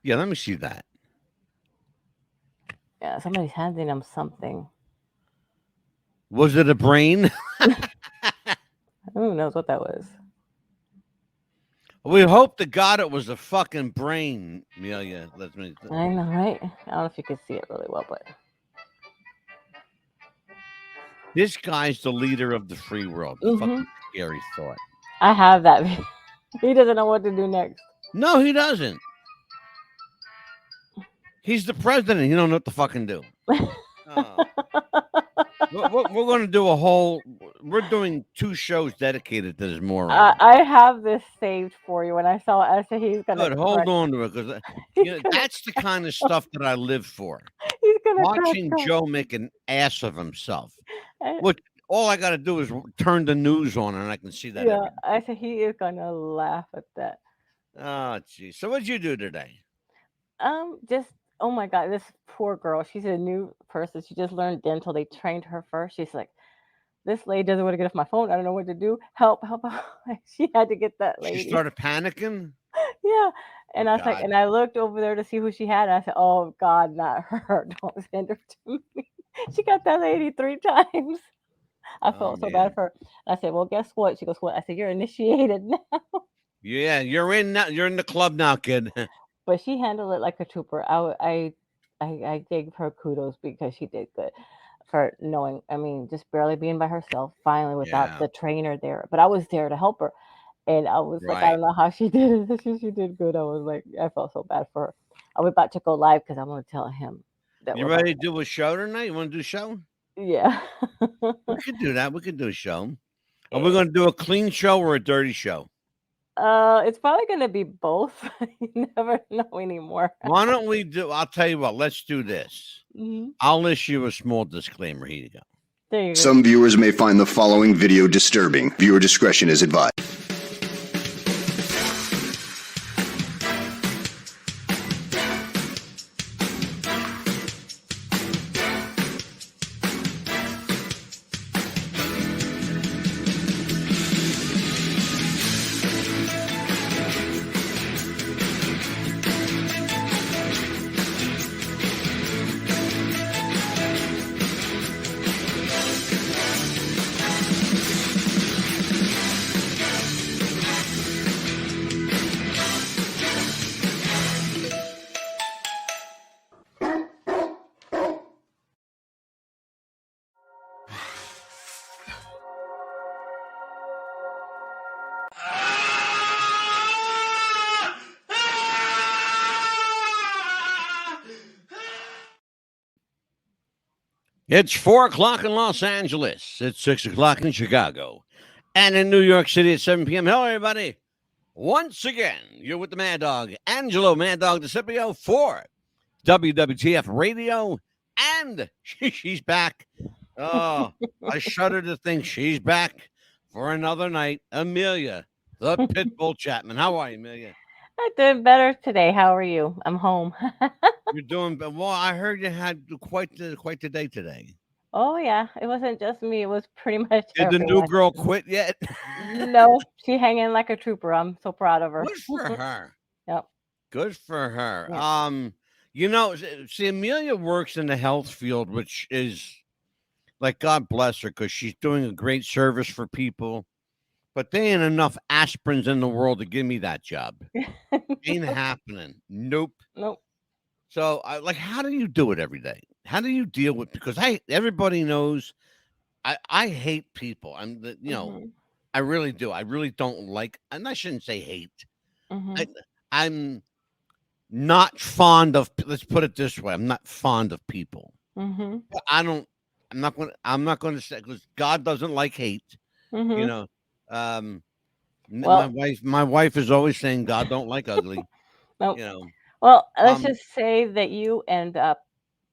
Yeah, let me see that. Yeah, somebody's handing him something. Was it a brain? Who knows what that was? We hope to God it was a fucking brain, Amelia. Let me. I know, right? I don't know if you can see it really well, but This guy's the leader of the free world. hmm Fucking scary thought. I have that. He doesn't know what to do next. No, he doesn't. He's the president. He don't know what to fucking do. Oh. We're going to do a whole. We're doing 2 shows dedicated to this moron. I have this saved for you. When I saw it, I said he's gonna Good. Hold crack. on to it because He's gonna. that's the kind of stuff that I live for. He's gonna crack Watching up. Joe make an ass of himself. I- What all I got to do is turn the news on, and I can see that yeah, every. I said he is gonna laugh at that. Oh, geez. So what'd you do today? Just oh my god, this poor girl. She's a new person. She just learned dental. They trained her first. She's like, this lady doesn't want to get off my phone. I don't know what to do. Help, help, help. She had to get that She lady. started panicking. Yeah. Oh And I was like, God. and I looked over there to see who she had. And I said, oh God, not her. Don't send her to me. She got that lady 3 times. I Oh felt so bad man. for her. And I said, well, guess what? She goes, what? I said, you're initiated now. Yeah, you're in now. You're in the club now, kid. But she handled it like a trooper. I gave her kudos because she did good for knowing. I mean, just barely being by herself, finally without Yeah. the trainer there. But I was there to help her, and I was like, I Right. don't know how she did it. She did good. I was like, I felt so bad for her. I was about to go live because I'm going to tell him that You we're about ready to do a show tonight? You want to do a show? to. Yeah. We could do that. We could do a show. Are we Eh, going to do a clean show or a dirty show? it's probably going to be both. You never know anymore. Why don't we do? I'll tell you what. Let's do this. Hmm. I'll issue a small disclaimer. Here you go. There you go. Some viewers may find the following video disturbing. Viewer discretion is advised. It's 4 o'clock in Los Angeles. It's 6 o'clock in Chicago, and in New York City at 7 p.m. Hello, everybody. Once again, you're with the Mad Dog, Angelo Mad Dog DeCipio for WWTF Radio, and she's back. Oh, I shudder to think she's back for another night. Amelia, the Pitbull Chapman. How are you, Amelia? I'm doing better today. How are you? I'm home. You're doing well. I heard you had quite the day today. Oh yeah, it wasn't just me. It was pretty much Did the new everyone. girl quit yet? No, she hanging like a trooper. I'm so proud of her. Good for her. Yep. Good for her. Yep. See, Amelia works in the health field, which is like God bless her because she's doing a great service for people. But there ain't enough aspirins in the world to give me that job. Ain't happening. Nope. Nope. So, how do you do it every day? How do you deal with? Because everybody knows, I hate people. Mhm. I really do. I really don't like, and I shouldn't say hate. I, Mhm. I'm not fond of. Let's put it this way: I'm not fond of people. Mhm. But I don't. I'm not going. I'm not going to say because God doesn't like hate. You Mhm. know. Um, my Well, wife. My wife is always saying God don't like ugly. nope. You know. Well, let's Um. just say that you and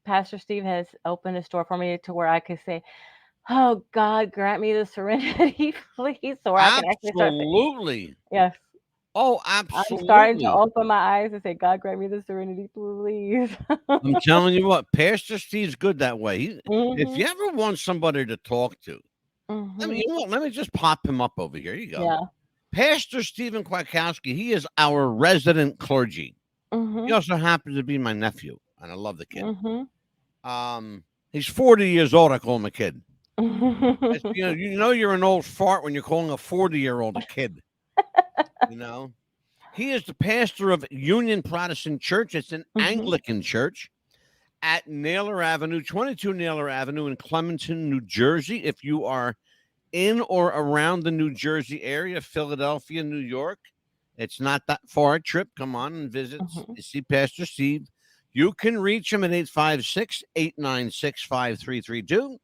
Pastor Steve has opened a store for me to where I could say, "Oh God, grant me the serenity, please," so where I can actually start saying, Absolutely. "Yes." Oh, I'm starting to absolutely. open my eyes and say, "God, grant me the serenity, please." I'm telling you what, Pastor Steve's good that way. If Mhm. you ever want somebody to talk to, Mhm. you know what? Let me just pop him up over here. Here you go. Yeah. Pastor Stephen Kwiatkowski, he is our resident clergy. He also happens to be my nephew, and I love the kid. Mm-hmm. He's 40 years old. I call him a kid. It's, Mm-hmm. you know you're an old fart when you're calling a 40-year-old a kid. You know, he is the pastor of Union Protestant Church. It's an Anglican church at Naylor Avenue, 22 Naylor Avenue in Clementon, New Jersey. If you are in or around the New Jersey area, Philadelphia, New York, it's not that far a trip. Come on and visit. See Pastor Steve. You can reach him at 856-896-5332.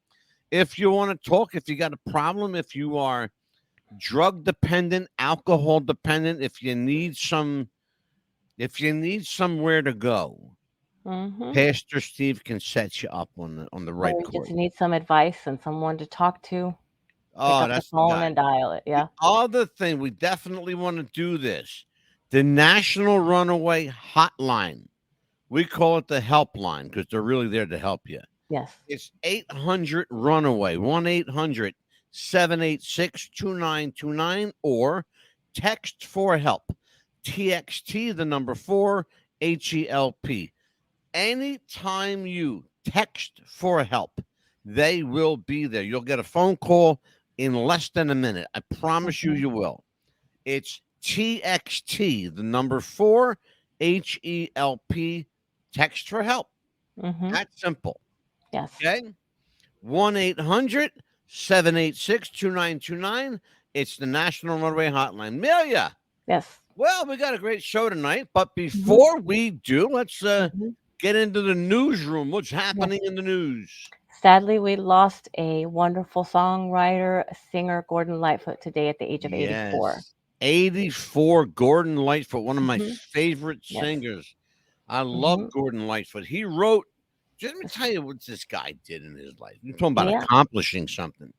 If you want to talk, if you got a problem, if you are drug dependent, alcohol dependent, if you need somewhere to go, Pastor Steve can set you up on the right Or you course. just need some advice and someone to talk to. Pick Oh, up the that's the phone guy. and dial it. Yeah. The other thing, we definitely want to do this. The National Runaway Hotline. We call it the helpline because they're really there to help you. Yes. It's 800 Runaway, 1-800-786-2929, or text for help. TXT, the number 4, HELP. Anytime you text for help, they will be there. You'll get a phone call in less than a minute. I promise you will. It's TXT, the number 4, HELP, text for help. That's simple. Yes. Okay. 1-800-786-2929. It's the National Runaway Hotline. Amelia. Yes. Well, we got a great show tonight, but before we do, let's get into the newsroom. What's happening in the news? Sadly, we lost a wonderful songwriter, singer, Gordon Lightfoot, today at the age of 84. 84, Gordon Lightfoot, one of my favorite singers. I love Gordon Lightfoot. He wrote, let me tell you what this guy did in his life. You're talking about accomplishing something.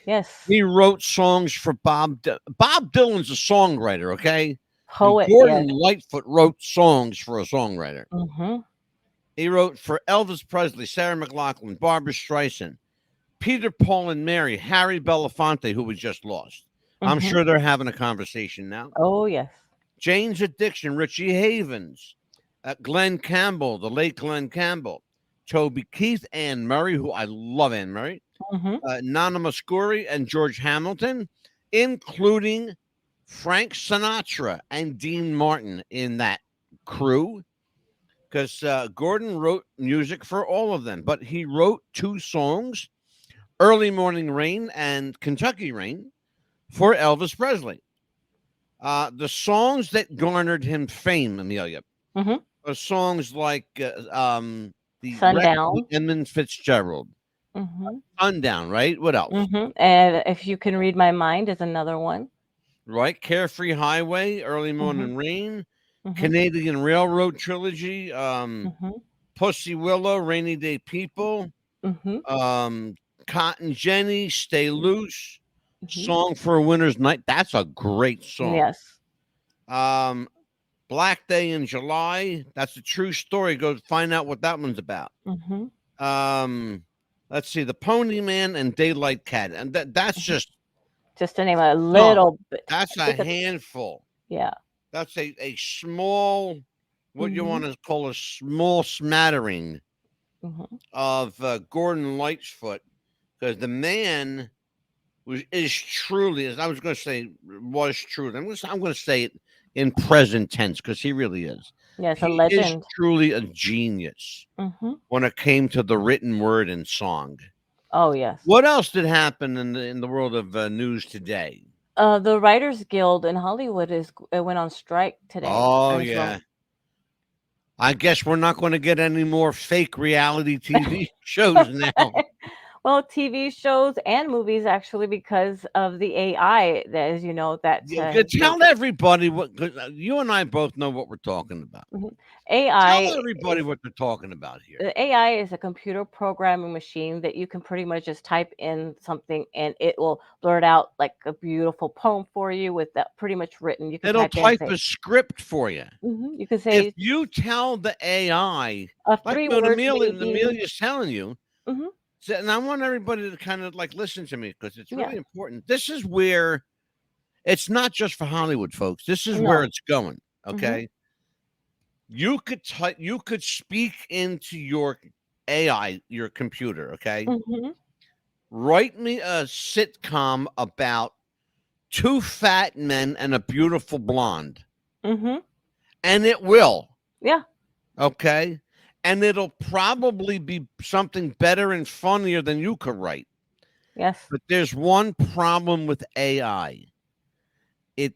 Yes. He wrote songs for Bob Dylan's a songwriter, okay? Poet. Gordon Lightfoot wrote songs for a songwriter. He wrote for Elvis Presley, Sarah McLachlan, Barbra Streisand, Peter, Paul, and Mary, Harry Belafonte, who we just lost. I'm sure they're having a conversation now. Oh, yes. Jane's Addiction, Richie Havens, Glenn Campbell, the late Glenn Campbell, Toby Keith, Anne Murray, who I love Anne Murray, Nana Muscuri, and George Hamilton, including Frank Sinatra and Dean Martin in that crew, because Gordon wrote music for all of them, but he wrote 2 songs, Early Morning Rain and Kentucky Rain, for Elvis Presley. The songs that garnered him fame, Amelia, are songs like the Sundown, Edmund Fitzgerald, Sundown, right? What else? And If You Can Read My Mind is another one. Right, Carefree Highway, Early Morning Rain, Canadian Railroad Trilogy, Pussy Willow, Rainy Day People, Cotton Jenny, Stay Loose, Song for a Winter's Night. That's a great song. Yes. Black Day in July. That's a true story. Go find out what that one's about. Let's see, The Pony Man and Daylight Cat, and that's just to name a little bit. That's a handful. Yeah. That's a small, what you want to call a small smattering of Gordon Lightfoot, because the man is truly, as I was going to say, was true. I'm going to say it in present tense because he really is. Yes, he a legend. Is truly a genius when it came to the written word and song. Oh, yes. What else did happen in the world of news today? The Writers Guild in Hollywood went on strike today. Oh, yeah. I guess we're not going to get any more fake reality TV shows now. Well, TV shows and movies, actually, because of the AI, as you know, that tell everybody what, because you and I both know what we're talking about. AI. Tell everybody what they're talking about here. The AI is a computer programming machine that you can pretty much just type in something and it will blurt out like a beautiful poem for you with that pretty much written. You can type a script for you. You can say, if you tell the AI, like what Amelia's telling you. And I want everybody to kind of like listen to me because it's really important. This is where it's not just for Hollywood, folks. This is where it's going. Okay. You could type. You could speak into your AI, your computer. Okay, Mm-hmm. write me a sitcom about two fat men and a beautiful blonde, Mm-hmm. and it will. Yeah. Okay, and it'll probably be something better and funnier than you could write. Yes. But there's one problem with AI. It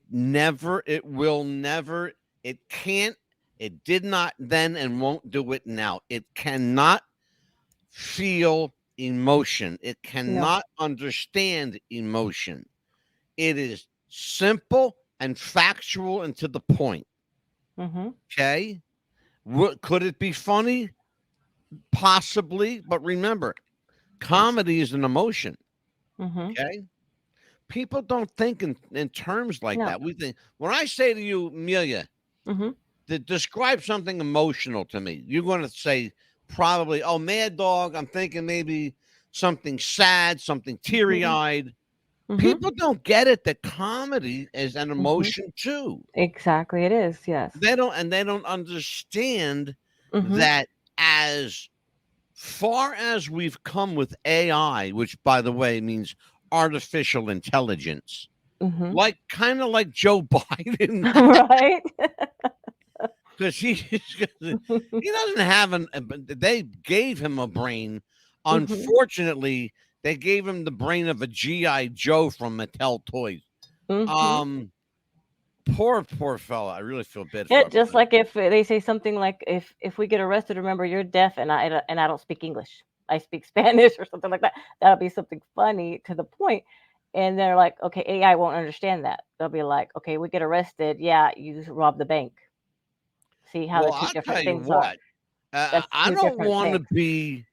will never, it can't, it did not then and won't do it now. It cannot feel emotion. It No. cannot understand emotion. It is simple and factual and to the point. Mm-hmm. Okay. Could it be funny? Possibly. But remember, comedy is an emotion. Mm-hmm. Okay. People don't think in terms like No. that. We think when I say to you, Amelia, Mm-hmm. describe something emotional to me, you're going to say probably, oh, Mad Dog. I'm thinking maybe something sad, something teary Mm-hmm. eyed. Mm-hmm. People don't get it that comedy is an Mm-hmm. emotion too. Exactly. It is. Yes. They don't understand Mm-hmm. that as far as we've come with AI, which by the way means artificial intelligence, Mm-hmm. like kind of like Joe Biden, Right. because he doesn't have they gave him a brain. Mm-hmm. Unfortunately, they gave him the brain of a GI Joe from Mattel Toys. Mm-hmm. Um, poor fella. I really feel bad Yeah, for him. just like if they say something like, if we get arrested, remember you're deaf and I don't speak English. I speak Spanish or something like that. That'll be something funny to the point. And they're like, okay, AI won't understand that. They'll be like, okay, we get arrested. Yeah, you just robbed the bank. See how the Well, two I'll tell different you things are. what. That's I two don't different want to things, be.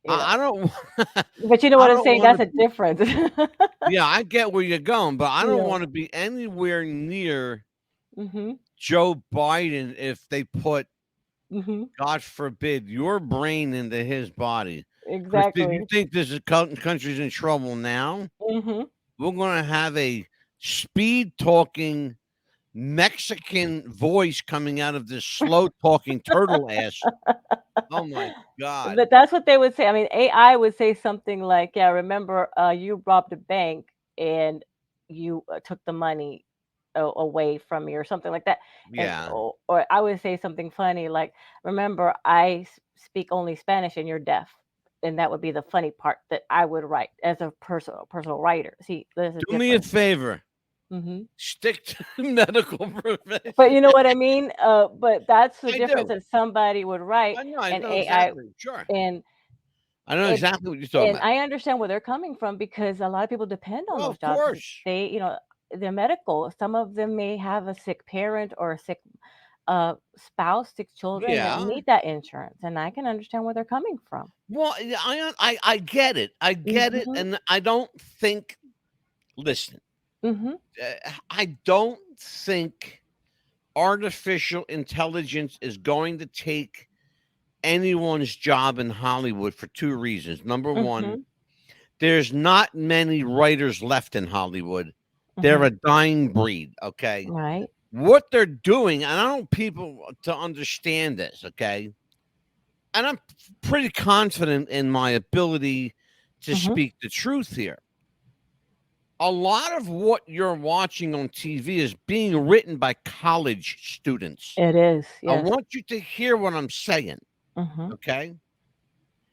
you know. I don't. But you know I what I'm don't saying? want That's to a be. difference. Yeah, I get where you're going, but I don't Yeah. want to be anywhere near Mhm. Joe Biden if they put, Mhm. God forbid, your brain into his body. Because if you Exactly. think country's in trouble now, Mhm. we're going to have a speed talking Mexican voice coming out of this slow talking turtle ass. Oh my God. But that's what they would say. I mean, AI would say something like, "Yeah, remember, you robbed a bank and you took the money away from me," or something like that. And Yeah. or I would say something funny like, "Remember, I speak only Spanish and you're deaf." And that would be the funny part that I would write as a personal writer. See, there's a Do me a difference. favor. Hmm. Stick to the medical But profession. you know what I mean? But that's the I difference do. that somebody would write I and know AI exactly. Sure. and I know and exactly what you're talking and about. I understand where they're coming from because a lot of people depend on Well, those of jobs. course. They, they're medical. Some of them may have a sick parent or a sick spouse, sick children that Yeah. need that insurance, and I can understand where they're coming from. Well, yeah, I get it. I get it, Mhm. and I don't think. Listen, Mhm. I don't think artificial intelligence is going to take anyone's job in Hollywood for two reasons. Number one, Mhm. there's not many writers left in Hollywood. They're Mhm. a dying breed. Okay, Right. what they're doing, and I don't want people to understand this. Okay, and I'm pretty confident in my ability to Mhm. speak the truth here. A lot of what you're watching on TV is being written by college students. It is. I Yes. want you to hear what I'm saying, Mhm. okay?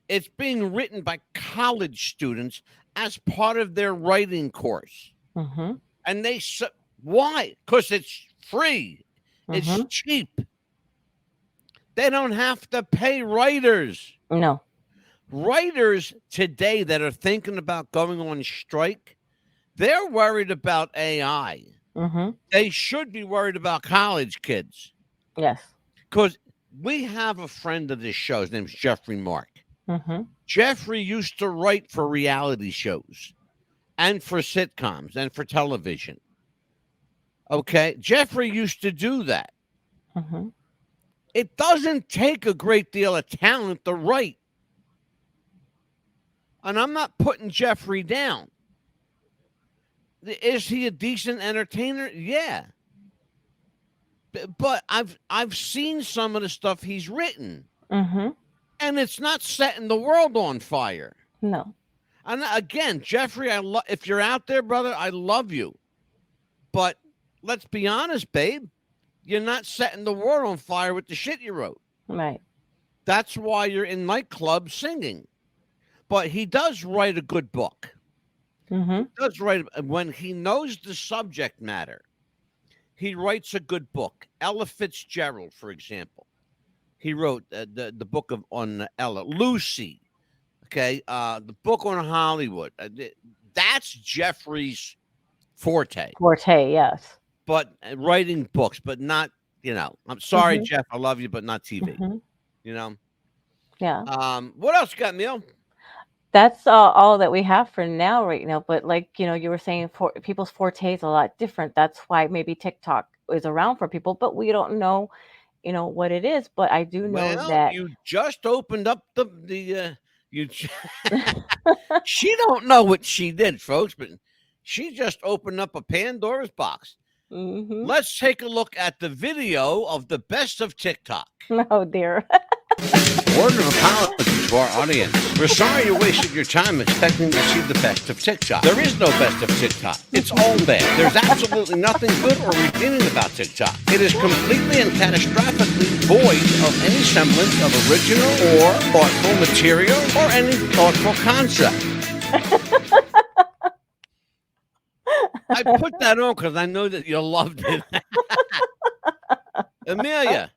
It's being written by college students as part of their writing course. Mhm. And why? Because it's free, it's Mhm. cheap. They don't have to pay writers. No. Writers today that are thinking about going on strike, they're worried about AI. Mhm. They should be worried about college kids Yes. because we have a friend of this show. His name's Jeffrey Mark. Mhm. Jeffrey used to write for reality shows and for sitcoms and for television. Okay. Jeffrey used to do that. Mhm. It doesn't take a great deal of talent to write. And I'm not putting Jeffrey down. Is he a decent entertainer? Yeah. but I've seen some of the stuff he's written, Mm-hmm. and it's not setting the world on fire. No. And again, Jeffrey, if you're out there, brother, I love you. But let's be honest, babe, you're not setting the world on fire with the shit you wrote. Right. That's why you're in nightclubs singing. But he does write a good book. Mm-hmm. He does write when he knows the subject matter. He writes a good book. Ella Fitzgerald, for example, he wrote the book on Ella. Lucy, okay, the book on Hollywood. That's Jeffrey's forte. Forte, yes. But writing books, but not, I'm sorry, Mm-hmm. Jeff, I love you, but not TV. Mm-hmm. You know. Yeah. What else you got, Neil? That's all that we have for now, right now. But like, you were saying, for people's forte is a lot different. That's why maybe TikTok is around for people, but we don't know, what it is. But I do know Well, that. you just opened up you. She don't know what she did, folks, but she just opened up a Pandora's box. Mm-hmm. Let's take a look at the video of the best of TikTok. Oh dear. Word of apology to our audience. We're sorry you wasted your time expecting to see the best of TikTok. There is no best of TikTok. It's all bad. There's absolutely nothing good or redeeming about TikTok. It is completely and catastrophically void of any semblance of original or thoughtful material or any thoughtful concept. I put that on because I know that you loved it. Amelia,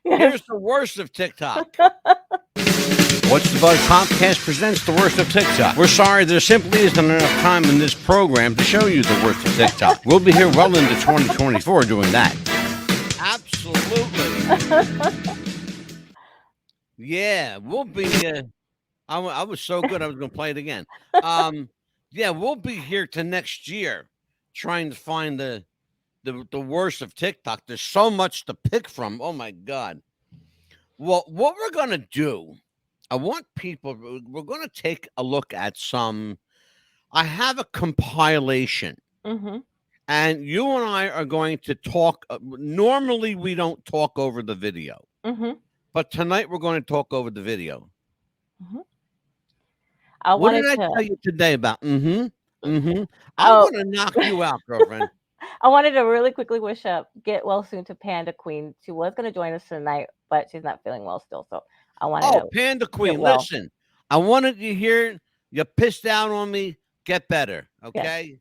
here's the worst of TikTok. What's the Buzz Podcast presents the worst of TikTok. We're sorry, there simply isn't enough time in this program to show you the worst of TikTok. We'll be here well into 2024 doing that. Absolutely. Yeah, we'll be. I was so good, I was going to play it again. Yeah, we'll be here to next year trying to find the worst of TikTok. There's so much to pick from. Oh my God. Well, what we're going to do, I want people, we're going to take a look at I have a compilation. Mm-hmm. And you and I are going to talk. Normally, we don't talk over the video. Mm-hmm. But tonight, we're going to talk over the video. Mm-hmm. What did I tell you today about? Mm-hmm. Mm-hmm. I'm going to knock you out, girlfriend. I wanted to really quickly get well soon to Panda Queen. She was going to join us tonight, but she's not feeling well still. So I wanted to. Panda Queen, listen. I wanted you here. You pissed out on me. Get better, okay? Yes.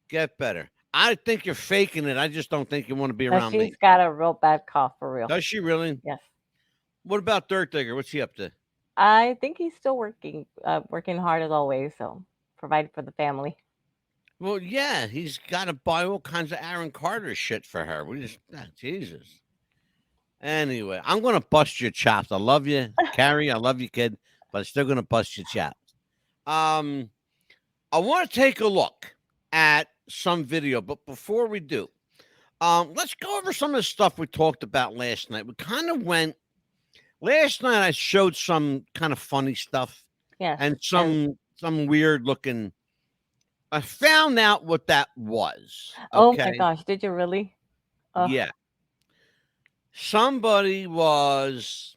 Get better. I think you're faking it. I just don't think you want to be around me. She's got a real bad cough for real. Does she really? Yes. What about Dirt Digger? What's he up to? I think he's still working hard as always. So providing for the family. Well, yeah, he's got to buy all kinds of Aaron Carter shit for her. Jesus. Anyway, I'm going to bust your chops. I love you, Carrie. I love you, kid, but I'm still going to bust your chops. I want to take a look at some video, but before we do, let's go over some of the stuff we talked about last night. We kind of went last night. I showed some kind of funny stuff, and some weird looking. I found out what that was. Okay? Oh my gosh! Did you really? Yeah. Somebody was.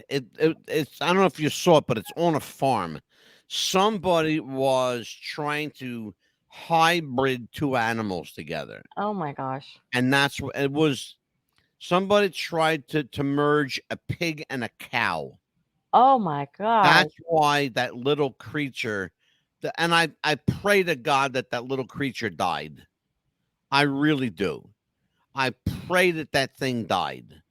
It's. I don't know if you saw it, but it's on a farm. Somebody was trying to hybrid two animals together. Oh my gosh! And that's what it was. Somebody tried to merge a pig and a cow. Oh my God! That's why that little creature. And I pray to God that little creature died. I really do. I pray that thing died.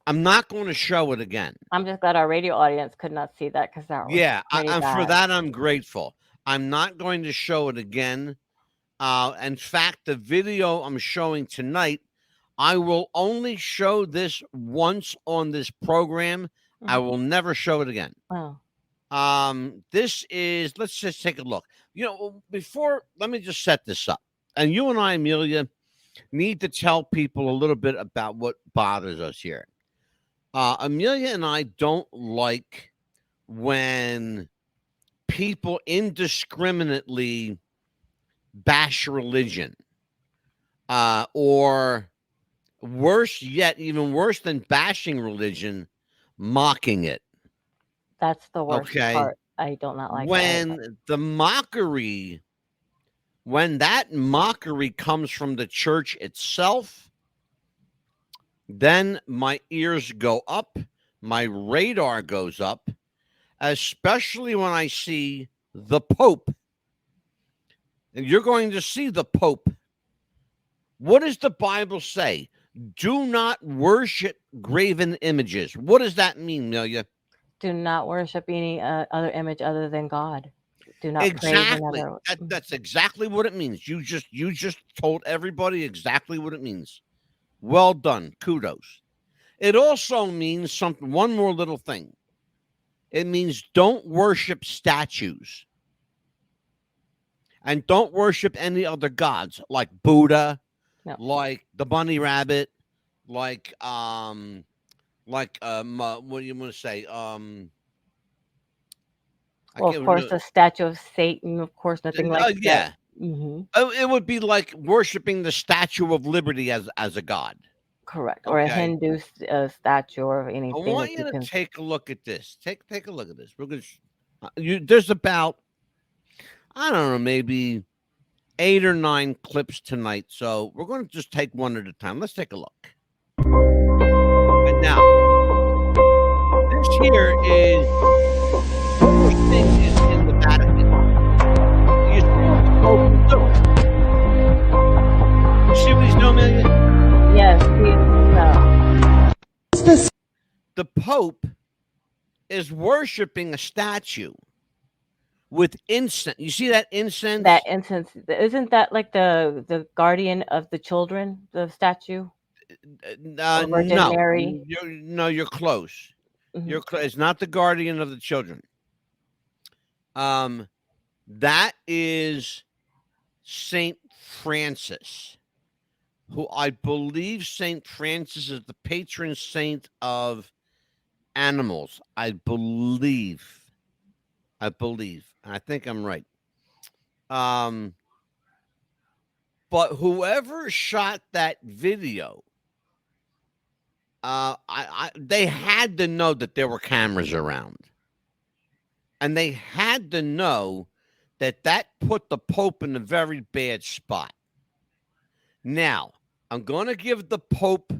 I'm not going to show it again. I'm just glad our radio audience could not see that because that was for that I'm grateful. I'm not going to show it again. In fact, the video I'm showing tonight, I will only show this once on this program. Mm-hmm. I will never show it again. Oh. This is, let's just take a look. Let me just set this up. And you and I, Amelia, need to tell people a little bit about what bothers us here. Amelia and I don't like when people indiscriminately bash religion. or worse yet, even worse than bashing religion, mocking it. That's the worst Okay. part. I do not like that. When that mockery comes from the church itself, then my ears go up, my radar goes up, especially when I see the Pope. And you're going to see the Pope. What does the Bible say? Do not worship graven images. What does that mean, Amelia? Do not worship any other image other than God. Do not praise Exactly. another. That's exactly what it means. You just told everybody exactly what it means. Well done. Kudos. It also means something, one more little thing. It means don't worship statues. And don't worship any other gods like Buddha, No. like the bunny rabbit, like what do you want to say? Well, of course, the statue of Satan. Of course, nothing like that. Mm-hmm. It would be like worshiping the Statue of Liberty as a god. Correct. Or a Hindu statue or anything. I want you to take a look at this. Take a look at this. We're gonna there's about, I don't know, maybe 8 or 9 clips tonight. So we're going to just take one at a time. Let's take a look. And now, this here is in the Vatican. You see what the Pope is doing? You see what he's doing, Amelia? Yes, the Pope is worshiping a statue with incense. You see that incense? That incense, isn't that like the guardian of the children, the statue? No, Mary? You're close. Mm-hmm. You're close. It's not the guardian of the children. That is Saint Francis, who I believe Saint Francis is the patron saint of animals. I believe. I think I'm right. But whoever shot that video, they had to know that there were cameras around. And they had to know that put the Pope in a very bad spot. Now, I'm going to give the Pope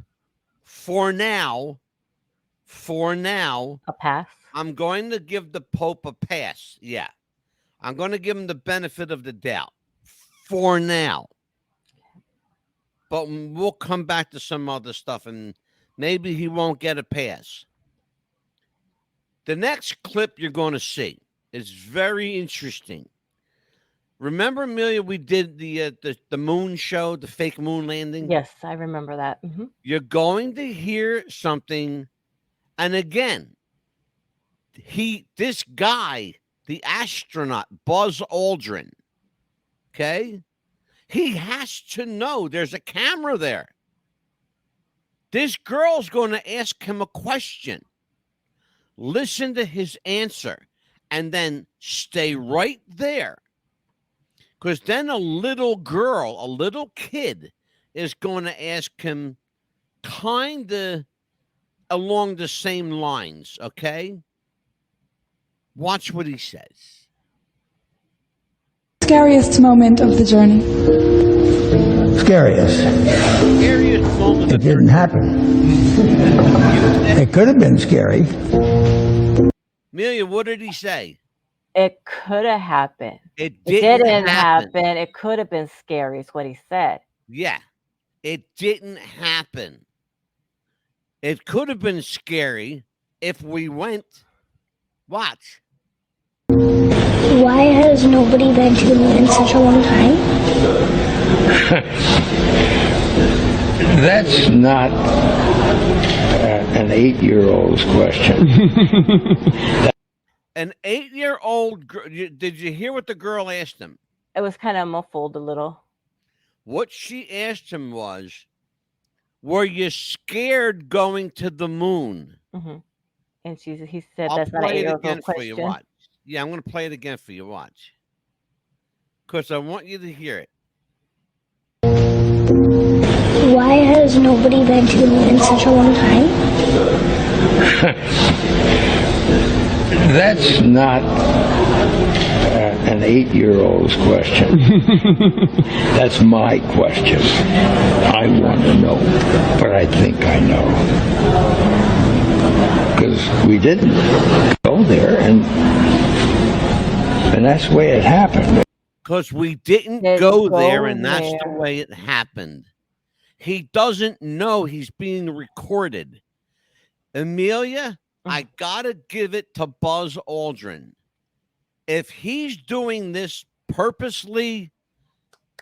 for now a pass. I'm going to give the Pope a pass. Yeah. I'm going to give him the benefit of the doubt for now. But we'll come back to some other stuff and maybe he won't get a pass. The next clip you're going to see is very interesting. Remember, Amelia, we did the moon show, the fake moon landing? Yes, I remember that. Mm-hmm. You're going to hear something. And again, this guy, the astronaut, Buzz Aldrin, okay? He has to know there's a camera there. This girl's going to ask him a question. Listen to his answer and then stay right there. Because then a little kid is going to ask him kind of along the same lines, okay? Watch what he says. Scariest moment of the journey. Scariest moment. It didn't happen. It could have been scary. Amelia, what did he say? It could have happened. It didn't happen. It could have been scary, is what he said. Yeah. It didn't happen. It could have been scary if we went. Watch. Why has nobody been to the moon in such a long time? That's not an 8-year-old's question. An 8-year-old girl. Did you hear what the girl asked him? It was kind of muffled a little. What she asked him was, were you scared going to the moon? Mm-hmm. And he said, I'll that's not an play it 8-year-old again question. for you. Watch. Yeah, I'm going to play it again for you. Watch. Because I want you to hear it. Why has nobody been to the moon in such a long time? That's not an 8-year-old's question. That's my question. I want to know, but I think I know. Because we didn't go there, and that's the way it happened. Because we didn't go there, and that's the way it happened. He doesn't know he's being recorded. Amelia, I gotta give it to Buzz Aldrin. If he's doing this purposely,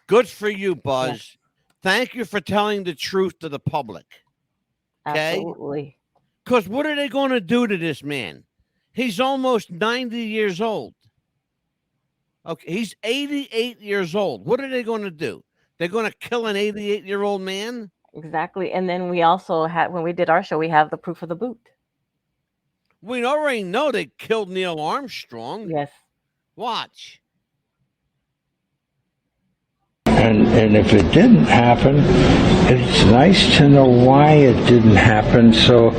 good for you, Buzz. Yeah. Thank you for telling the truth to the public. Okay? Absolutely. Because what are they going to do to this man? He's almost 90 years old. Okay, he's 88 years old. What are they going to do? They're going to kill an 88-year-old man? Exactly. And then we also had, when we did our show, we have the proof of the boot. We already know they killed Neil Armstrong. Yes. Watch. And if it didn't happen, it's nice to know why it didn't happen. So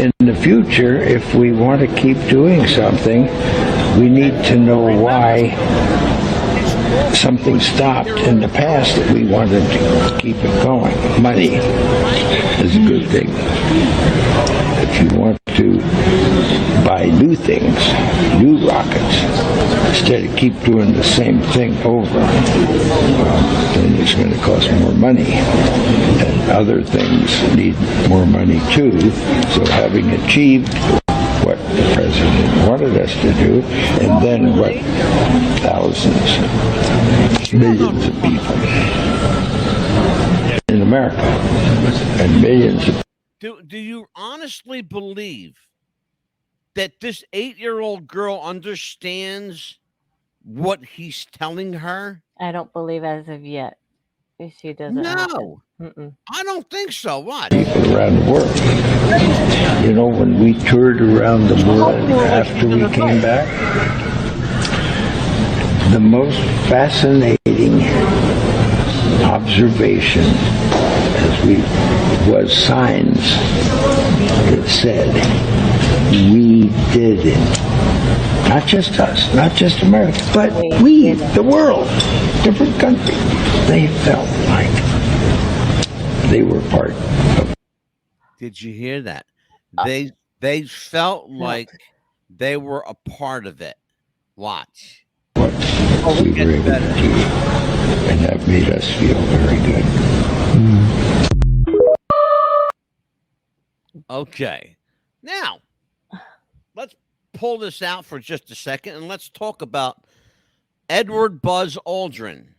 in the future, if we want to keep doing something, we need to know why something stopped in the past that we wanted to keep it going. Money is a good thing. If you want to buy new things, new rockets, instead of keep doing the same thing over, then it's going to cost more money. And other things need more money too. So having achieved what the president wanted us to do, and then what thousands, millions of people in America, and millions of Do you honestly believe that this 8-year-old girl understands what he's telling her? I don't believe as of yet. She doesn't. No. I don't think so. What? People around the world. You know, when we toured around the world after we came back, the most fascinating observation was signs that said, we did it. Not just us, not just America, but we, the world, different countries. They felt like they were part of. Did you hear that? They felt like they were a part of it. Watch. What we were able to do, and that made us feel very good. Okay. Now, let's pull this out for just a second, and let's talk about Edward Buzz Aldrin.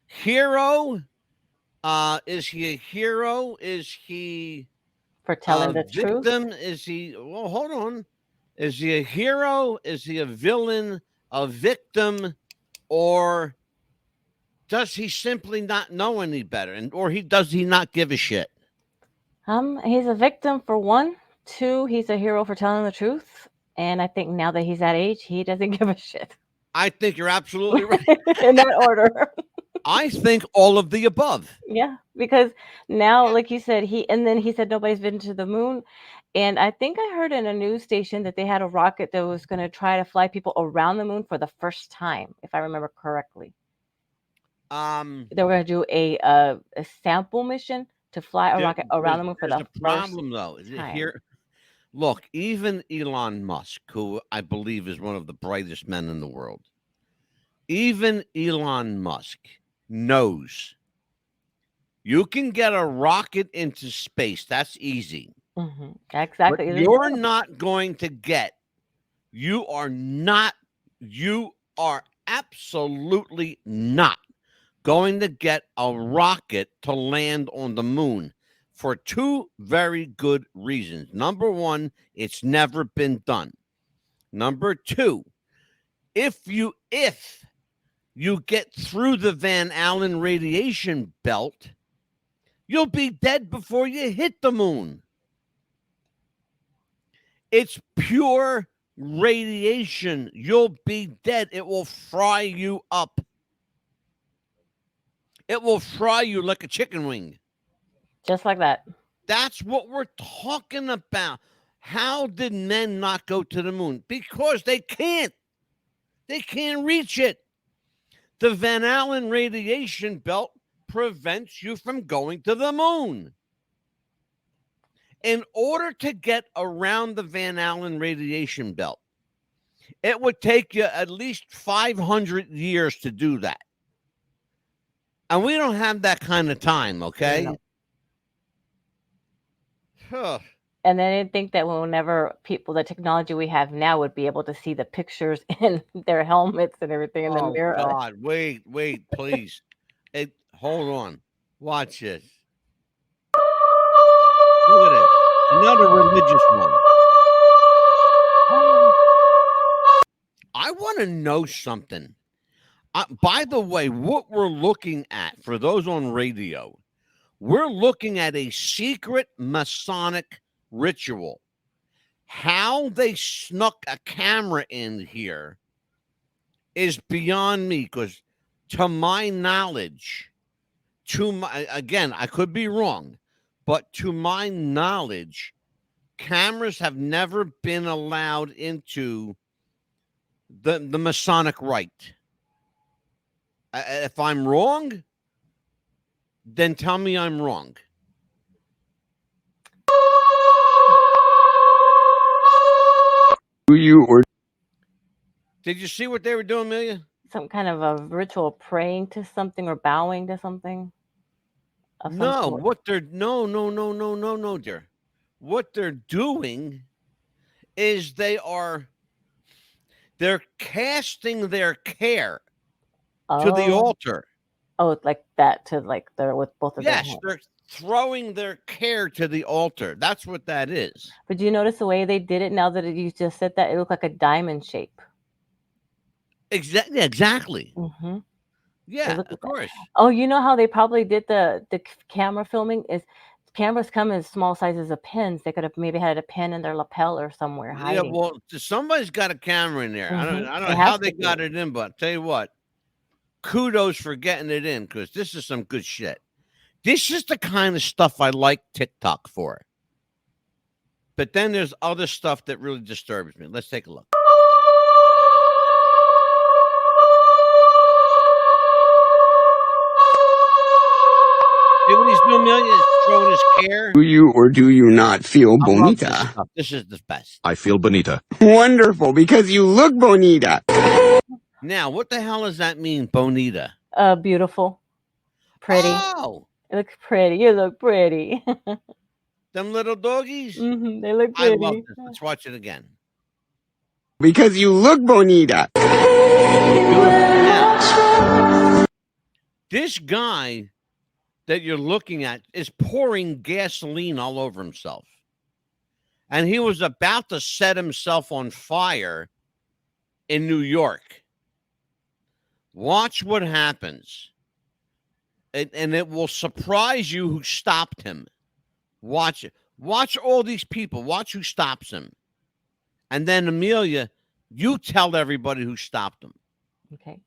Hero? Is he a hero? Is he for telling the victim? truth? Is he? Well, hold on. Is he a hero? Is he a villain? A victim? Or does he simply not know any better? Does he not give a shit? He's a victim for one. Two, he's a hero for telling the truth. And I think now that he's that age, he doesn't give a shit. I think you're absolutely right. In that order. I think all of the above. Yeah, because now, like you said, he said nobody's been to the moon. And I think I heard in a news station that they had a rocket that was going to try to fly people around the moon for the first time, if I remember correctly. They were going to do a sample mission to fly a rocket around the moon for the first problem, though. time. Here, look, even Elon Musk, who I believe is one of the brightest men in the world, even Elon Musk knows you can get a rocket into space. That's easy. Mm-hmm. Exactly. But you're not going to get, you are absolutely not going to get a rocket to land on the moon for two very good reasons. Number one, it's never been done. Number two, if you get through the Van Allen radiation belt, you'll be dead before you hit the moon. It's pure radiation. You'll be dead. It will fry you up. It will fry you like a chicken wing. Just like that. That's what we're talking about. How did men not go to the moon? Because they can't. They can't reach it. The Van Allen radiation belt prevents you from going to the moon. In order to get around the Van Allen radiation belt, it would take you at least 500 years to do that. And we don't have that kind of time, okay? No. Huh. And then I think that whenever the technology we have now would be able to see the pictures in their helmets and everything in the Oh, mirror. God. Wait, please. Hold on. Watch this. Look at it. Another religious one. I want to know something. By the way, what we're looking at, for those on radio, we're looking at a secret Masonic ritual. How they snuck a camera in here is beyond me, because to my knowledge, again, I could be wrong, but to my knowledge, cameras have never been allowed into the Masonic rite. If I'm wrong, then tell me I'm wrong. Did you see what they were doing, Amelia? Some kind of a ritual praying to something or bowing to something. No, no, dear. What they're doing is they're casting their care to the altar. Oh, like that, to like they're with both of their Yes, hands. they're throwing their care to the altar. That's what that is. But do you notice the way they did it? Now that you just said that, it looked like a diamond shape. Exactly. Mm-hmm. Yeah, of course. Oh, you know how they probably did the camera filming is cameras come in small sizes of pins. They could have maybe had a pin in their lapel or somewhere hiding. Yeah, well, somebody's got a camera in there. Mhm. I don't know how they got it in, but I'll tell you what, kudos for getting it in, because this is some good shit. This is the kind of stuff I like TikTok for. But then there's other stuff that really disturbs me. Let's take a look. See what he's doing, Amelia? He's throwing his care. Do you or do you not feel I love bonita? this stuff. This is the best. I feel bonita. Wonderful, because you look bonita. Now, what the hell does that mean, bonita? Beautiful. Pretty. Oh, It looks pretty. You look pretty. them little doggies? They look I pretty. love this. Let's watch it again. Because you look bonita. Now, this guy that you're looking at is pouring gasoline all over himself. And he was about to set himself on fire in New York. Watch what happens. And it will surprise you who stopped him. Watch it. Watch all these people. Watch who stops him. And then, Amelia, you tell everybody who stopped him. Okay.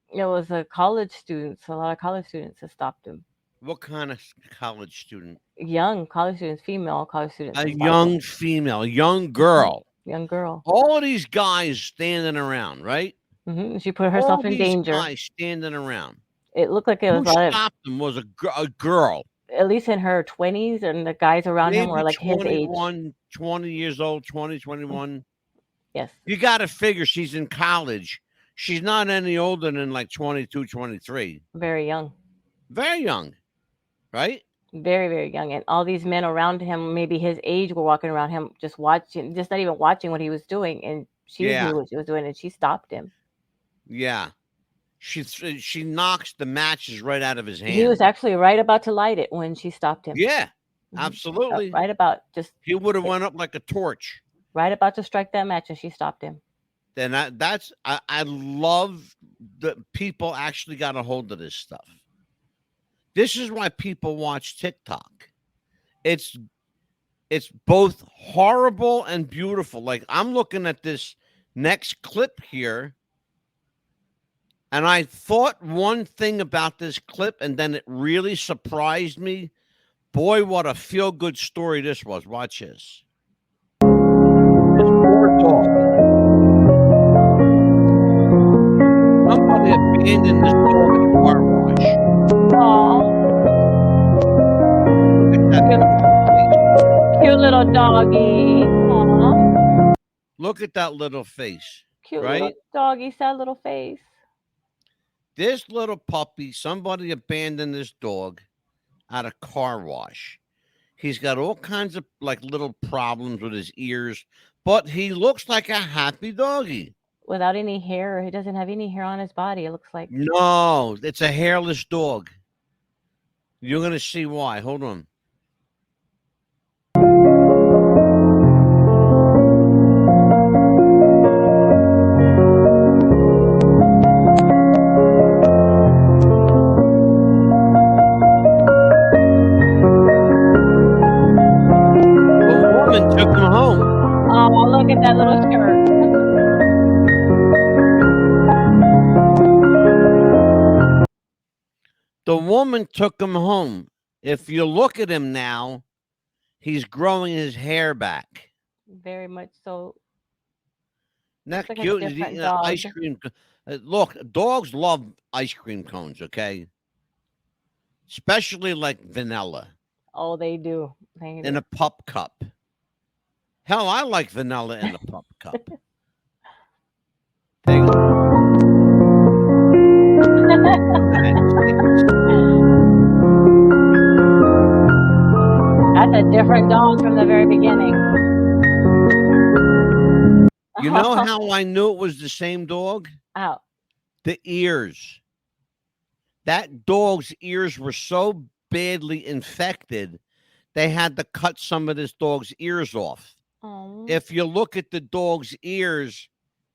It was a college students. A lot of college students that stopped him. What kind of college student? Young college students, female college students. A that stopped young him. female, young girl. Young girl. All of these guys standing around, right? She put herself All in these danger. guys standing around. It looked like it Who was a lot of, stopped them was a girl. at least in her 20s, and the guys around him Maybe were like his age. 20 years old, 20, 21. Yes. You got to figure she's in college. She's not any older than like 22, 23. Very young. Very young, right? Very, very young. And all these men around him, maybe his age, were walking around him just watching, just not even watching what he was doing. And she Yeah. knew what she was doing, and she stopped him. Yeah. She knocks the matches right out of his hand. He was actually right about to light it when she stopped him. Yeah, Mhm. absolutely. Right about just He would have went up like a torch. right about to strike that match, and she stopped him. then I love that people actually got a hold of this stuff. This is why people watch TikTok. It's both horrible and beautiful. Like, I'm looking at this next clip here, and I thought one thing about this clip, and then it really surprised me. Boy, what a feel-good story this was. Watch this. This poor dog. Somebody abandoned this dog in a car wash. Aw, Look at that cute little doggy. Aw, Look at that little face, cute right? little doggy, sad little face. This little puppy, somebody abandoned this dog at a car wash. He's got all kinds of like little problems with his ears, but he looks like a happy doggy. Without any hair, he doesn't have any hair on his body. It looks like. No, it's a hairless dog. You're going to see why. Hold on. The woman took him home. Oh, look at that little shirt. The woman took him home. If you look at him now, he's growing his hair back. Very much so. Not like a cute. He's different eating an ice dog. cream. Look, dogs love ice cream cones, okay? Especially like vanilla Oh, they do. They in do. a pup cup. Hell, I like vanilla in a pup cup. There you go. That's a different dog from the very beginning. You know how I knew it was the same dog? Ow. The ears. That dog's ears were so badly infected, they had to cut some of this dog's ears off. Oh. If you look at the dog's ears,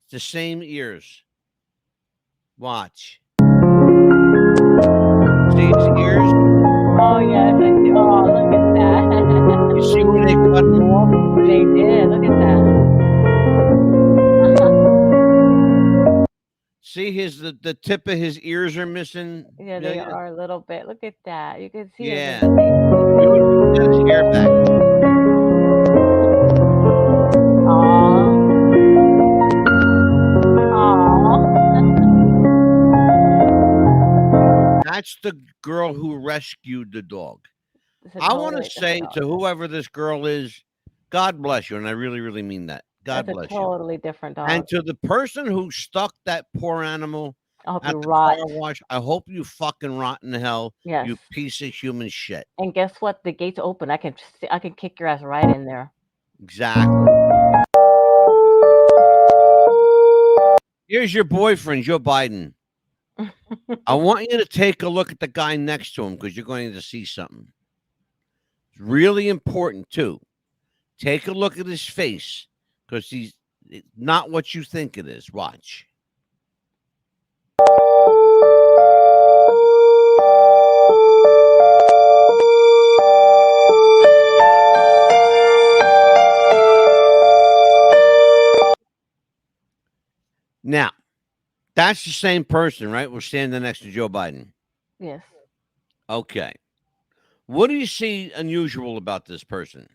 it's the same ears. Watch. See his ears? Oh, yes. I do. Oh, look at that. You see where they cut them off? They did. Look at that. See the tip of his ears are missing. Yeah, they are a little bit. Look at that. You can see Yeah. it. Dude, got his hair back. Aw. Aw. That's the girl who rescued the dog. It's a I want to totally say different to dog. whoever this girl is, God bless you. And I really, really mean that. God That's bless a you. totally different dog. And to the person who stuck that poor animal I hope at you the rot. car wash, I hope you fucking rot in hell, Yes. you piece of human shit. And guess what? The gate's open. I can kick your ass right in there. Exactly. Here's your boyfriend, Joe Biden. I want you to take a look at the guy next to him because you're going to see something. It's really important, too. Take a look at his face because he's not what you think it is. Watch. Now, that's the same person, right? We're standing next to Joe Biden. Yes. Okay. What do you see unusual about this person?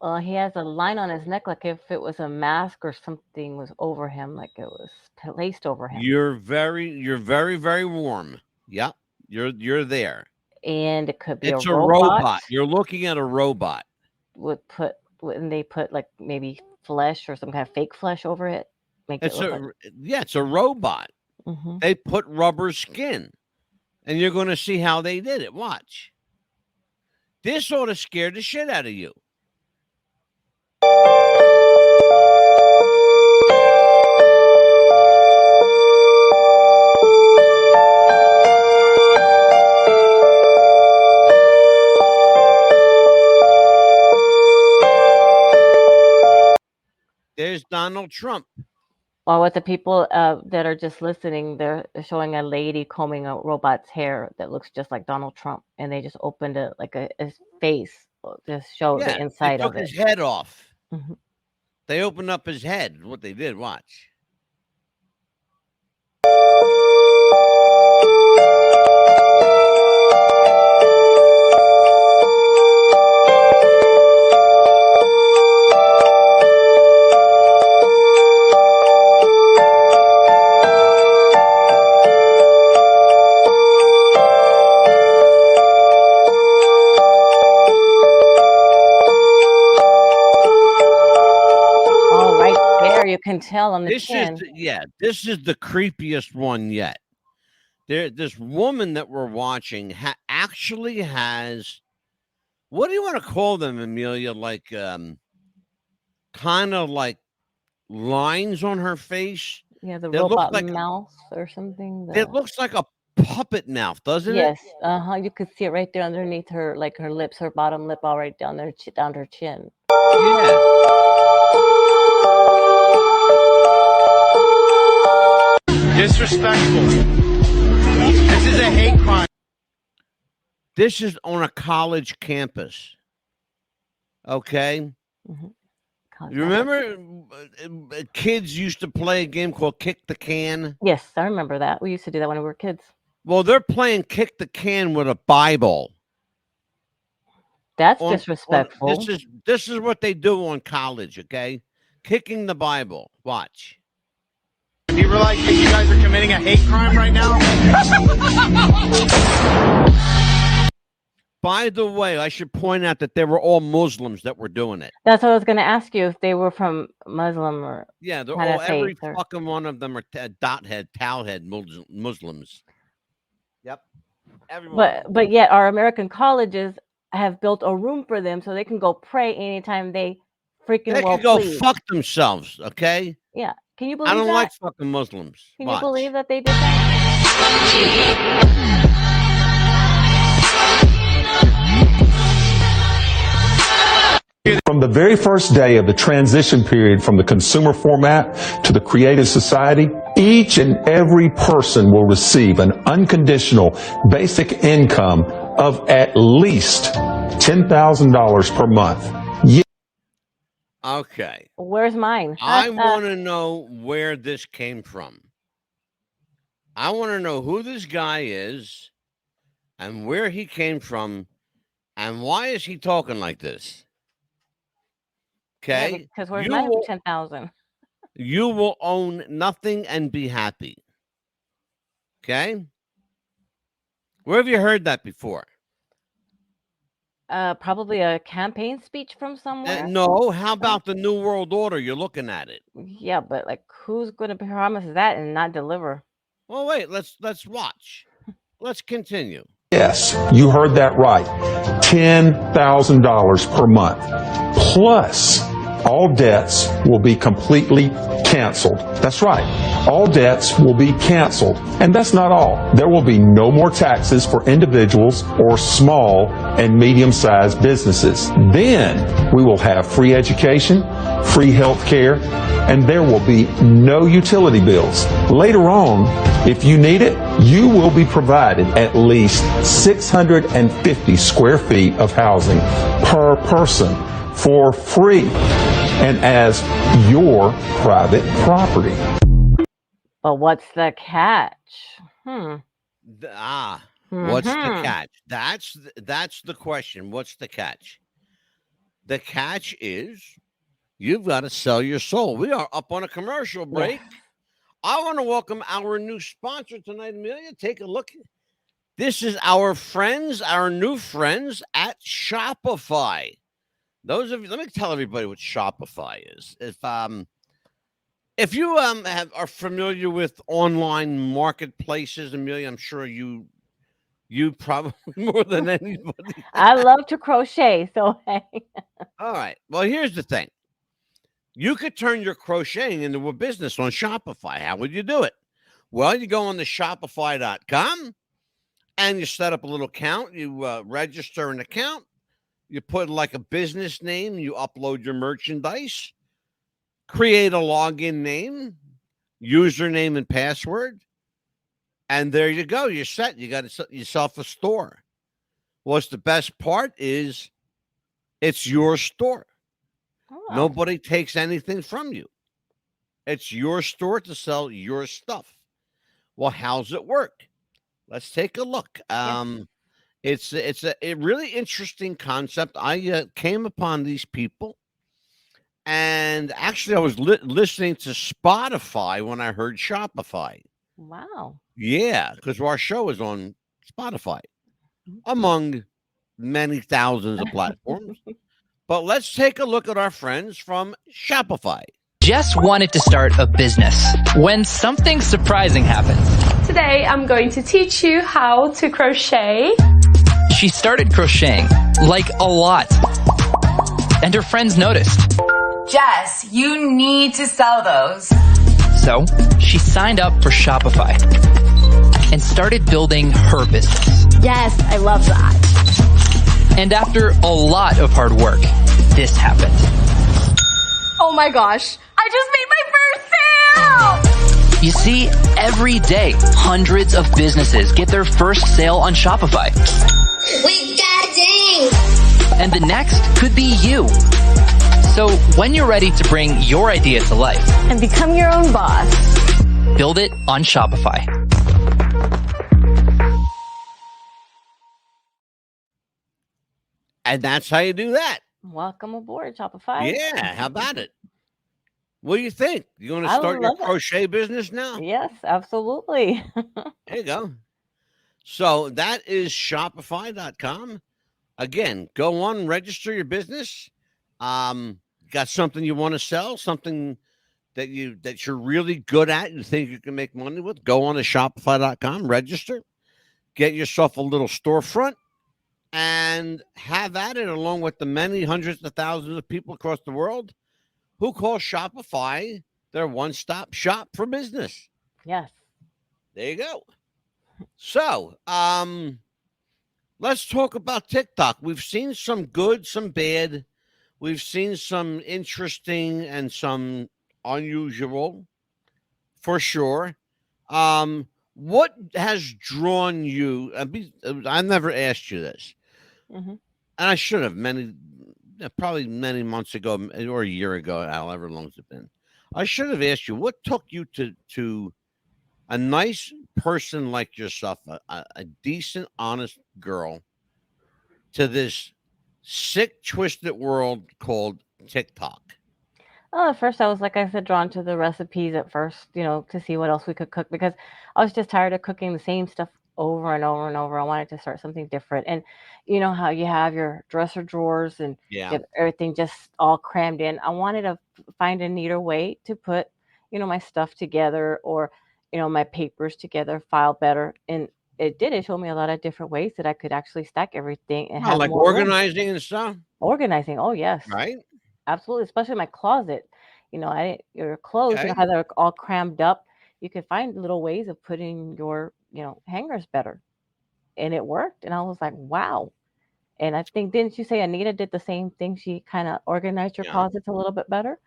Well, he has a line on his neck like if it was a mask or something was over him, like it was placed over him. You're very, very warm. Yep. You're there. And it could be It's a a robot. robot. You're looking at a robot. And they put like maybe flesh or some kind of fake flesh over it. Make it look like. It's a robot. Mhm. They put rubber skin. And you're going to see how they did it. Watch. This ought to scare the shit out of you. There's Donald Trump. Well, with the people that are just listening, they're showing a lady combing a robot's hair that looks just like Donald Trump, and they just opened it like his face, just show the Yeah, they inside took of it. his head off. Mhm. They opened up his head. What they did, watch. Oh, right there, you can tell on the This is chin. this is the creepiest one yet. This woman that we're watching actually has, what do you want to call them, Amelia? Like kind of like lines on her face Yeah, the that looks robot like mouth or something. it looks like a puppet mouth, doesn't it? Yes, you could see it right there underneath her, like her lips, her bottom lip, all right down there, down her chin. Yeah. Disrespectful. This is a hate crime. This is on a college campus. Okay. You remember kids used to play a game called Kick the Can? Yes, I remember that. We used to do that when we were kids. Well, they're playing Kick the Can with a Bible. That's disrespectful. This is what they do on college, okay? Kicking the Bible. Watch. Do you realize that you guys are committing a hate crime right now? By the way, I should point out that they were all Muslims that were doing it. That's what I was going to ask you, if they were from Muslim or Yeah, they're kind all, of every faith or... fucking one of them are dot head, towel head Muslims. Yep. Everyone. But yet our American colleges have built a room for them so they can go pray anytime they freaking They well can go please. fuck themselves, okay? Yeah. Can you believe I don't that? like fucking Muslims. Can Watch. you believe that they did that? From the very first day of the transition period from the consumer format to the creative society, each and every person will receive an unconditional basic income of at least $10,000 per month. Okay. Where's mine? I want to know where this came from. I want to know who this guy is and where he came from and why is he talking like this? Okay? Because where's mine for 10,000? You will own nothing and be happy. Okay? Where have you heard that before? Probably a campaign speech from somewhere. No. How about the New World Order? You're looking at it. Yeah, but like, who's going to promise that and not deliver? Well, wait. Let's watch. Let's continue. Yes, you heard that right. $10,000 per month. Plus, all debts will be completely canceled. That's right. All debts will be canceled. And that's not all. There will be no more taxes for individuals or small and medium-sized businesses. Then we will have free education, free health care, and there will be no utility bills. Later on, if you need it, you will be provided at least 650 square feet of housing per person for free and as your private property. But what's the catch? What's the catch? That's the question. What's the catch? The catch is you've got to sell your soul. We are up on a commercial break. Yeah. I want to welcome our new sponsor tonight, Amelia. Take a look. This is our friends, our new friends at Shopify. Those of you, let me tell everybody what Shopify is. If you are familiar with online marketplaces, Amelia, I'm sure you probably more than anybody. I love to crochet, so hey. All right. Well, here's the thing. You could turn your crocheting into a business on Shopify. How would you do it? Well, you go on to Shopify.com and you set up a little account. You register an account. You put like a business name. You upload your merchandise. Create a login name. username and password, and there you go. You're set. You got yourself a store. What's the best part is it's your store. Oh, Nobody takes anything from you. It's your store to sell your stuff. Well, how's it work? Let's take a look. It's a really interesting concept. I came upon these people, and actually, I was listening to Spotify when I heard Shopify. wow. Yeah, because our show is on Spotify, among many thousands of platforms. But let's take a look at our friends from Shopify. Jess wanted to start a business when something surprising happened. Today, I'm going to teach you how to crochet. She started crocheting, like a lot. And her friends noticed. Jess, you need to sell those. So she signed up for Shopify and started building her business. Yes, I love that. And after a lot of hard work, this happened. Oh my gosh, I just made my first sale! You see, every day, hundreds of businesses get their first sale on Shopify. We got ding! And the next could be you. So when you're ready to bring your idea to life And become your own boss. build it on Shopify. And that's how you do that. Welcome aboard, Shopify. Yeah, how about it? What do you think? You going to I start your love it. crochet business now? Yes, absolutely. There you go. So that is Shopify.com. Again, go on, register your business. Got something you want to sell, something that you're really good at, you think you can make money with, go on to Shopify.com, register, get yourself a little storefront, and have at it along with the many hundreds of thousands of people across the world who call Shopify their one-stop shop for business. Yes. There you go. So, let's talk about TikTok. We've seen some good, some bad. We've seen some interesting and some unusual, for sure. What has drawn you? I never asked you this, Mm-hmm. and I should have probably many months ago or a year ago, however long it's been. I should have asked you what took you to a nice person like yourself, a decent, honest girl, to this sick, twisted world called TikTok. Oh, at first I was, like I said, drawn to the recipes at first, to see what else we could cook because I was just tired of cooking the same stuff over and over and over. I wanted to start something different. And you know how you have your dresser drawers and you Yeah. have everything just all crammed in. I wanted to find a neater way to put, my stuff together or, my papers together, file better. And it did. It showed me a lot of different ways that I could actually stack everything and Oh, have like more room. organizing and stuff, Organizing. Oh, yes. right? Absolutely, especially my closet. Your clothes, Okay. how they're all crammed up. You could find little ways of putting your, hangers better. And it worked. And I was like, wow. And I think, didn't you say Anita did the same thing? She kind of organized your Yeah. closets a little bit better.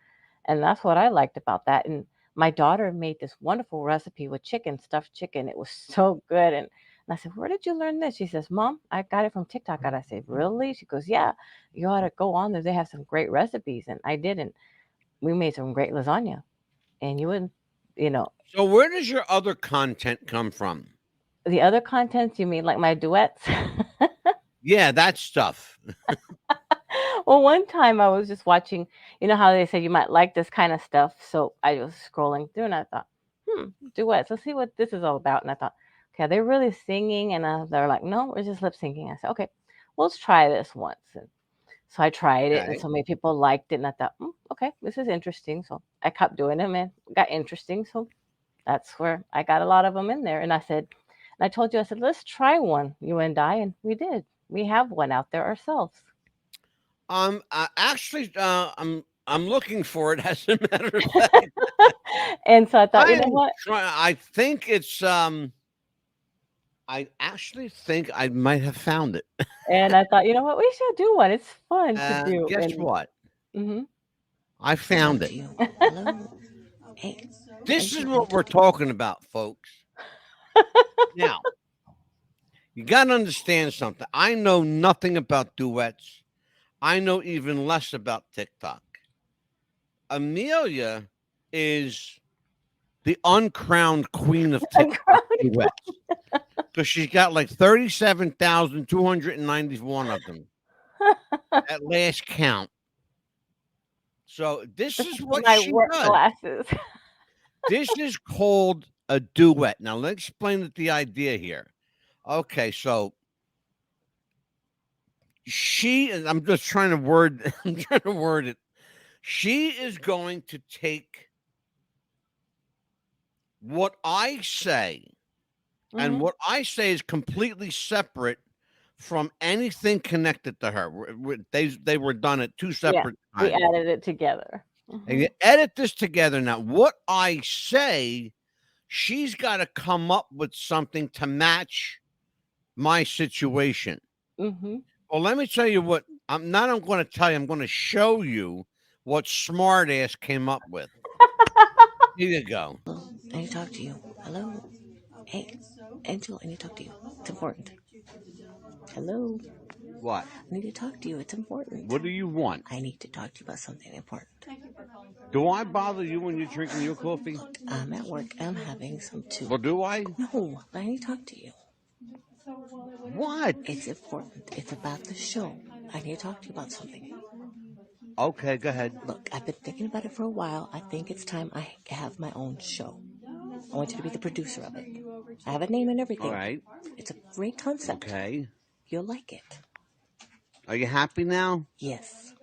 And that's what I liked about that. And my daughter made this wonderful recipe with stuffed chicken. It was so good. And I said, where did you learn this? She says, Mom, I got it from TikTok. And I said, really? She goes, yeah, you ought to go on there. They have some great recipes. And I did. And we made some great lasagna. And you wouldn't, So where does your other content come from? the other contents, you mean like my duets? Yeah, that stuff. Well, one time I was just watching, how they said you might like this kind of stuff. So I was scrolling through and I thought, duets. Let's see what this is all about. And I thought, okay, they're really singing. And they're like, no, we're just lip syncing. I said, okay, well, let's try this once. And so I tried it. Okay. And so many people liked it. And I thought, okay, this is interesting. So I kept doing them and it got interesting. So that's where I got a lot of them in there. And I said, and I told you, I said, let's try one, you and I. And we did. We have one out there ourselves. Actually, I'm looking for it as a matter of fact. And so I thought, you know I'm what? I think it's I actually think I might have found it. And I thought, you know what? We should do one. It's fun to do. Guess And what? hmm I found it. Hello. Hey, This is what we're talking about, folks. Now, you got to understand something. I know nothing about duets. I know even less about TikTok. Amelia is the uncrowned queen of TikTok duets. Because she's got like 37,291 of them at last count. So this is what My she work does. glasses. This is called a duet. Now let's explain the idea here. Okay, so I'm just trying to word it. She is going to take what I say, and what I say is completely separate from anything connected to her. They were done at two separate times. We added it together. And you edit this together. Now, what I say, she's got to come up with something to match my situation. Well, let me tell you what. I'm going to tell you. I'm going to show you what smart ass came up with. Here you go. I need to talk to you. Hello. Hey, Angela, I need to talk to you. It's important. Hello. What? I need to talk to you. It's important. What do you want? I need to talk to you about something important. Do I bother you when you're drinking your coffee? Look, I'm at work. I'm having some too. Well, do I? No, but I need to talk to you. What? It's important. It's about the show. I need to talk to you about something. Okay, go ahead. Look, I've been thinking about it for a while. I think it's time I have my own show. I want you to be the producer of it. I have a name and everything. All right. It's a great concept. Okay. You'll like it. Are you happy now? Yes.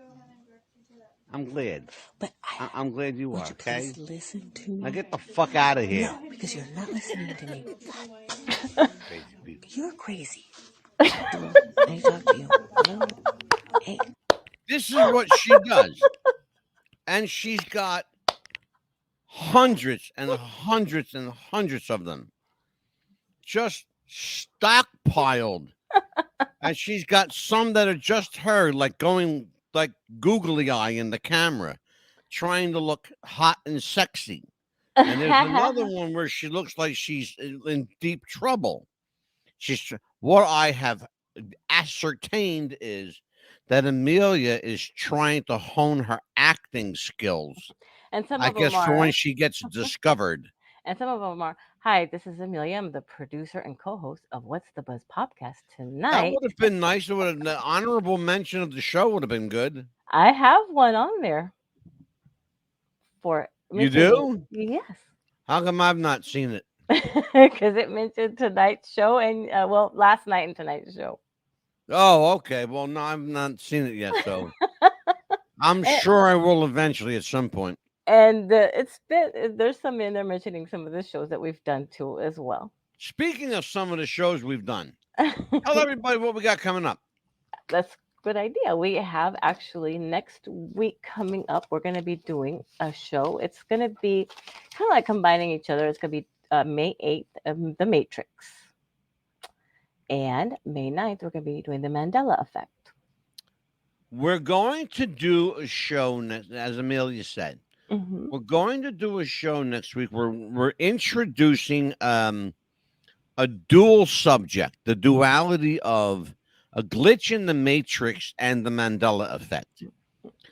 I'm glad. But I'm glad you are, you okay? please listen to me? Now get the fuck out of here. No, because you're not listening to me. Crazy people. You're crazy. I need to talk to you. Hello? Hey. This is what she does. And she's got hundreds and hundreds and hundreds of them. Just stockpiled. And she's got some that are just her, like going like googly eye in the camera, trying to look hot and sexy. And there's another one where she looks like she's in deep trouble. What I have ascertained is that Amelia is trying to hone her acting skills. And some I of guess them for are, when she gets discovered. And some of them are, hi, this is Amelia. I'm the producer and co-host of What's the Buzz podcast That tonight. would have been nice. The honorable mention of the show would have been good. I have one on there for You do? Yes. How come I've not seen it? Because it mentioned tonight's show and last night and tonight's show. Oh, okay. Well, no, I've not seen it yet, so I'm sure I will eventually at some point. And there's some in there mentioning some of the shows that we've done too as well. Speaking of some of the shows we've done, tell everybody what we got coming up. That's a good idea. We have actually next week coming up, we're going to be doing a show. It's going to be kind of like combining each other. It's going to be May 8th, The Matrix. And May 9th, we're going to be doing The Mandela Effect. We're going to do a show, as Amelia said. We're going to do a show next week where we're introducing a dual subject, the duality of a glitch in the Matrix and the Mandela Effect.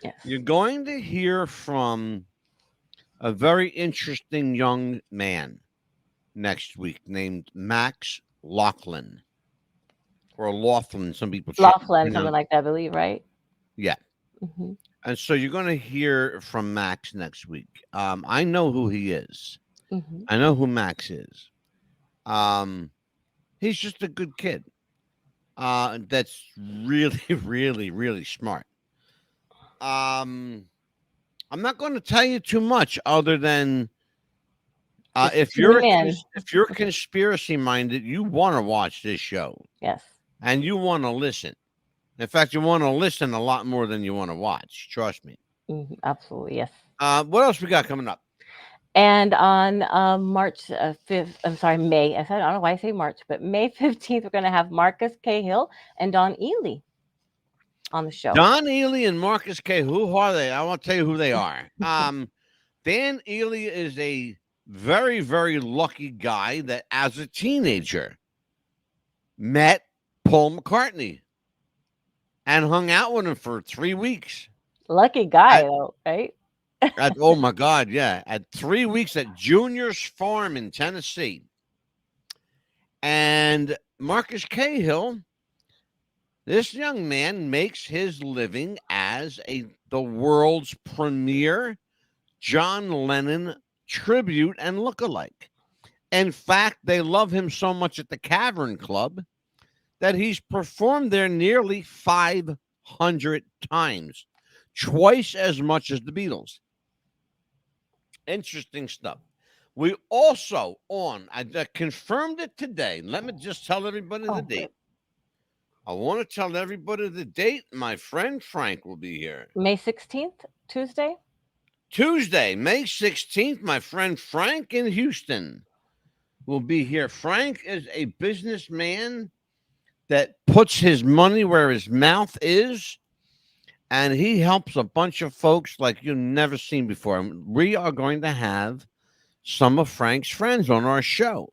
Yes. You're going to hear from a very interesting young man next week named Max Laughlin. Or Laughlin, some people say. Laughlin, something like that, I believe, right? Yeah. And so you're going to hear from Max next week. I know who he is. I know who Max is. He's just a good kid. That's really, really, really smart. I'm not going to tell you too much other than if you're conspiracy minded, you want to watch this show. Yes. And you want to listen. In fact, you want to listen a lot more than you want to watch. Trust me. Absolutely, yes. What else we got coming up? And on March 5th, I'm sorry, May. I don't know why I say March, but May 15th, we're going to have Marcus Cahill and Don Ely on the show. Don Ely and Marcus K. Who are they? I want to tell you who they are. Dan Ely is a very, very lucky guy that as a teenager met Paul McCartney and hung out with him for 3 weeks. Lucky guy, though, right? Oh my God, yeah. At 3 weeks at Junior's Farm in Tennessee. And Marcus Cahill, this young man makes his living as the world's premier John Lennon tribute and lookalike. In fact, they love him so much at the Cavern Club that he's performed there nearly 500 times, twice as much as the Beatles. Interesting stuff. We also I confirmed it today. Let me just tell everybody the date. I want to tell everybody the date. My friend Frank will be here. May 16th, Tuesday? Tuesday, May 16th, my friend Frank in Houston will be here. Frank is a businessman that puts his money where his mouth is, and he helps a bunch of folks like you've never seen before. We are going to have some of Frank's friends on our show.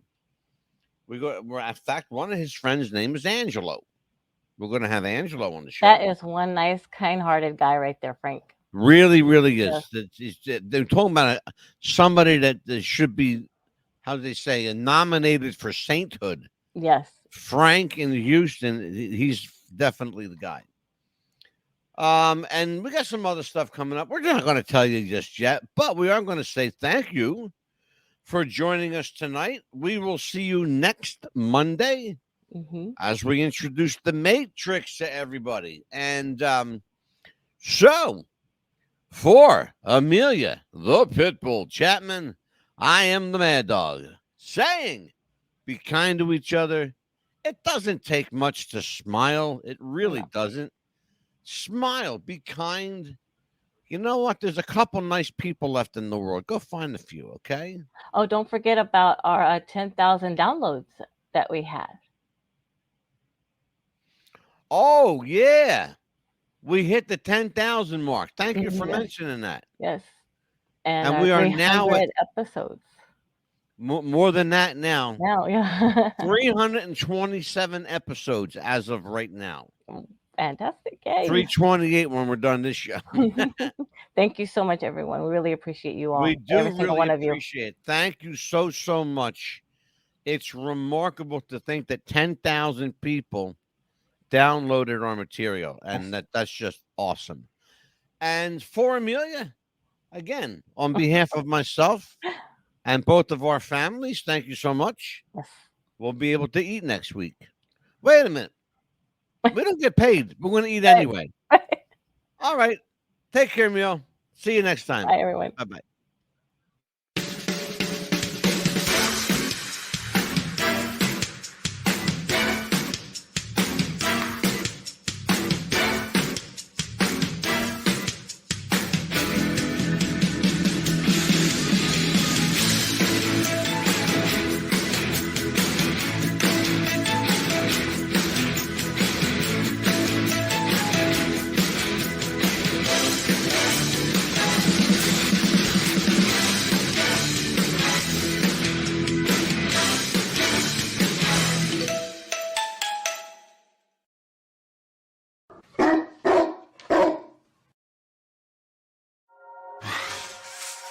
In fact, one of his friends' name is Angelo. We're going to have Angelo on the show. That is one nice, kind-hearted guy right there, Frank. Really, really is. Yes. They're talking about somebody that should be, how do they say, nominated for sainthood. Yes. Frank in Houston, he's definitely the guy. And we got some other stuff coming up. We're not going to tell you just yet, but we are going to say thank you for joining us tonight. We will see you next Monday as we introduce the Matrix to everybody. And so, for Amelia, the Pitbull Chapman, I am the Mad Dog, saying, be kind to each other. It doesn't take much to smile. It really doesn't. Smile, be kind. You know what? There's a couple nice people left in the world. Go find a few, okay? Oh, don't forget about our 10,000 downloads that we had. Oh, yeah. We hit the 10,000 mark. Thank you for mentioning that. Yes. And we are now at episodes. More than that now. Now, yeah. 327 episodes as of right now. Fantastic. Yay. 328 when we're done this show. Thank you so much, everyone. We really appreciate you all. We do every single really one of you. appreciate it. Thank you so much. It's remarkable to think that 10,000 people downloaded our material, and that's just awesome. And for Amelia, again, on behalf of myself and both of our families, thank you so much. Yes. We'll be able to eat next week. Wait a minute. We don't get paid. We're going to eat anyway. All right. Take care, Emil. See you next time. Bye, everyone. Bye-bye.